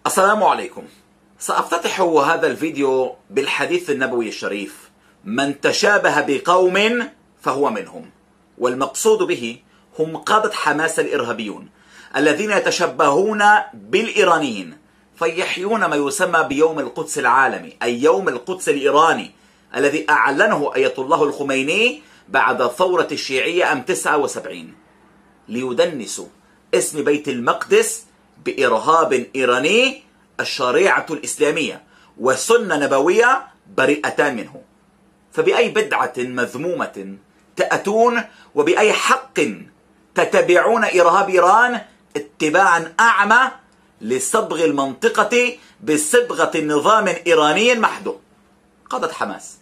السلام عليكم. سأفتتح هذا الفيديو بالحديث النبوي الشريف: من تشابه بقوم فهو منهم. والمقصود به هم قادة حماس الإرهابيون الذين يتشبهون بالإيرانيين فيحيون ما يسمى بيوم القدس العالمي، أي يوم القدس الإيراني الذي أعلنه آية الله الخميني بعد ثورة الشيعية عام 79، ليدنسوا اسم بيت المقدس بإرهاب إيراني. الشريعة الإسلامية والسنة النبوية بريئتان منه، فبأي بدعة مذمومة تأتون وبأي حق تتبعون إرهاب إيران اتباعا أعمى لصبغ المنطقة بصبغة نظام إيراني محدود؟ قادة حماس،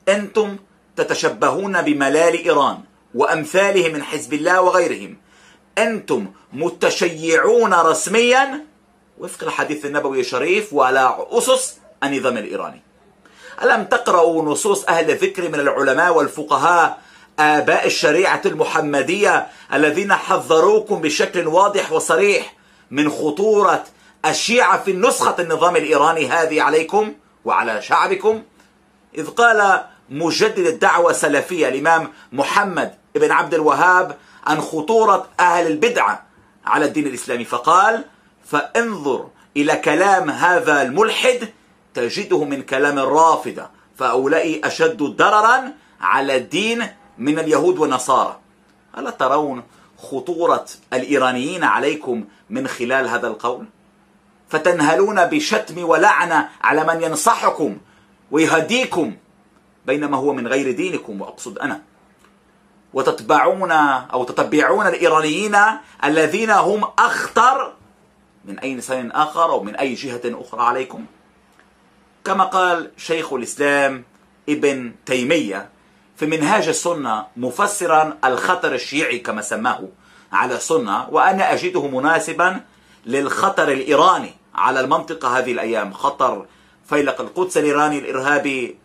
أنتم تتشبهون بملال إيران وأمثاله من حزب الله وغيرهم. أنتم متشيعون رسميا وفق الحديث النبوي الشريف وعلى أسس النظام الإيراني. ألم تقرأوا نصوص أهل الذكر من العلماء والفقهاء آباء الشريعة المحمدية الذين حذروكم بشكل واضح وصريح من خطورة الشيعة في نسخة النظام الإيراني هذه عليكم وعلى شعبكم؟ إذ قال مجدد الدعوة السلفية الإمام محمد بن عبد الوهاب عن خطورة أهل البدعة على الدين الإسلامي، فقال: فانظر إلى كلام هذا الملحد تجده من كلام الرافضة، فأولئك أشد ضررا على الدين من اليهود والنصارى. ألا ترون خطورة الإيرانيين عليكم من خلال هذا القول؟ فتنهلون بشتم ولعنة على من ينصحكم ويهديكم بينما هو من غير دينكم، وأقصد أنا، وتتبعون الإيرانيين الذين هم أخطر من أي إنسان آخر أو من أي جهة أخرى عليكم. كما قال شيخ الإسلام ابن تيمية في منهاج السنة مفسرا الخطر الشيعي كما سماه على السنة، وأنا أجده مناسبا للخطر الإيراني على المنطقة هذه الأيام، خطر فيلق القدس الإيراني الإرهابي